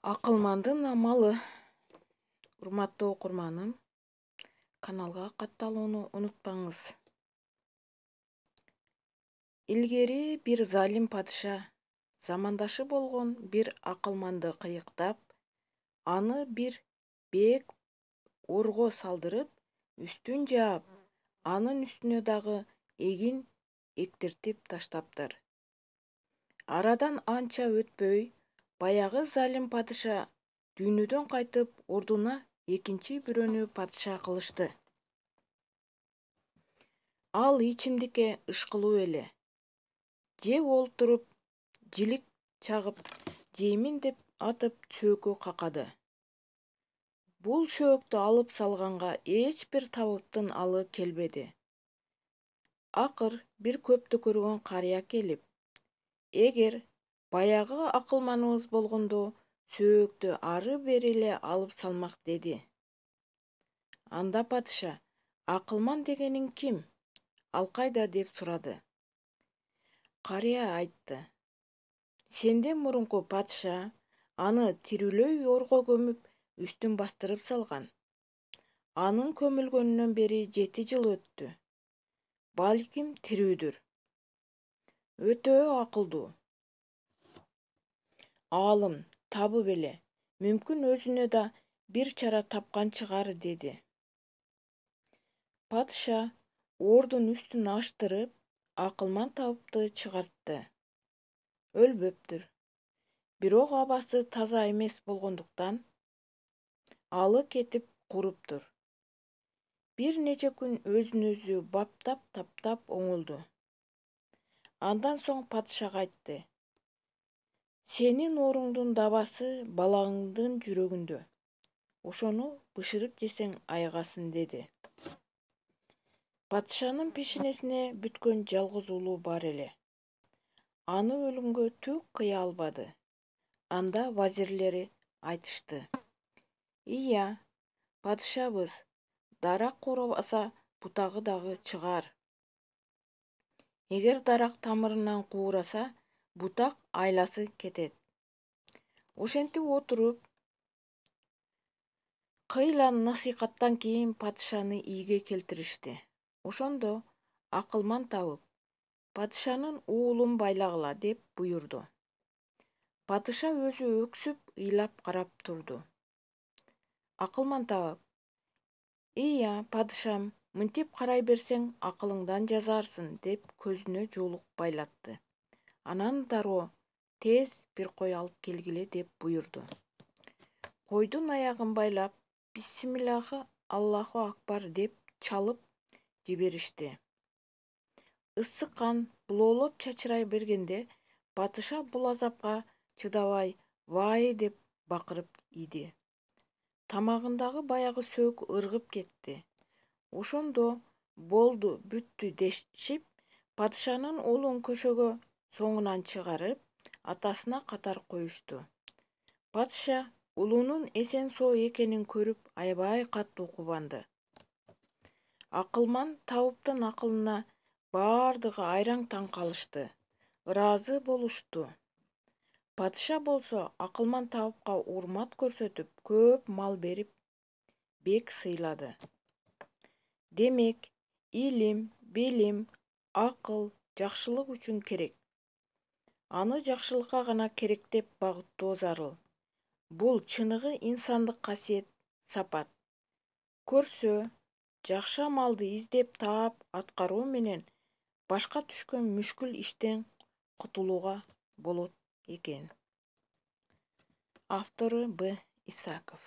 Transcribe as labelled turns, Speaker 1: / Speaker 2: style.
Speaker 1: Акылмандын амалы. Урматтуу окурманым, каналга катталууну унутпаңыз. Илгери бир залим падыша замандашы болгон бир акылманды кыйыктап, аны бир бек орго салдырып, үстүн жаап, анын үстүнө дагы эгин эктиртип таштаптыр. Арадан анча өтпөй, баягы залим падыша дүйнөдөн кайтып, ордуна экинчи бирөөнү падыша кылышты. Ал ичимдикке ышкылуу эле. Же олтуруп, жилик чагып, жеймин деп атып сөөккө какады. Бул сөөктү алып салганга эч бир табыптын алы келбеди. Акыр бир көптү көргөн карыя келип, эгер баягы акылманыбыз болгондо сөөктү ары бери эле алып салмак деди. Анда падыша: акылман дегениң ким? Ал кайда деп сурады. Карыя айтты: сенден мурунку падыша аны тирүүлөй орго көмүп, үстүн бастырып салган. Анын көмүлгөнүнөн бери 7 жыл өттү. Балким тирүүдүр. Өтө акылдуу. Аалым табып эле, мүмкүн өзүнө да бир чара тапкан чыгар деди. Падыша ордун үстүн аштырып, акылман табыпты чыгартты. Өлбөптүр. Бирок абасы таза эмес болгондуктан алы кетип куруптур. Бир нече күн өзүн өзү таптап оңолду. Андан соң падышага айтты: сенин ооруңдун дабасы балаңдын жүрөгүндө. Ошону бышырып жесең айыгасың деди. Падышанын пешенесине бүткөн жалгыз улуу бар эле. Аны өлүмгө түк кыя албады. Анда вазирлери айтышты: ия, падышабыз дарак кууробаса, бутагы дагы чыгар. Эгер дарак тамырынан куураса, бутак айласы кетет. Ошентип отуруп, кыйла насыйкаттан кийин падышаны ийге келтиришти. Ошондо акылман табып: падышанын уулун байлагыла деп буйрду. Падыша өзү өксүп, ыйлап карап турду. Акылман табып: ия, падышам, мынтип карай берсең акылыңдан жазарсың деп көзүнө жуулук байлатты. Анан дароо: тез бир кой алып келгиле деп буйрду. Койдун аягын байлап, бисмиллахы Аллаху акбар деп чалып жиберишти. Ысык кан булоолоп чачырай бергенде, падыша бул азапка чыдабай вай деп бакырып ийди. Тамагындагы баягы сөөк ыргып кетти. Ошондо болду, бүттү дешип, падышанын уулун көшөгө соңунан чыгарып, атасына катар коюшту. Падыша уулунун эсен соо экенин көрүп аябай катуу кубанды. Акылман табыптын акылына бардыгы айраң таң калышты, ыраазы болушту. Падыша болсо акылман табыпка урмат көрсөтүп, көп мал берип, бек сыйлады. Демек, илим, билим, акыл жакшылык үчүн керек. Аны жакшылыкка гана керек деп багыттоо зарыл. Бул чыныгы инсандык касиет, сапат. Көрсө, жакшы амалды издеп таап аткаруу менен башка түшкөн мүшкүл иштен кутулууга болот экен. Автору Б. Исаков.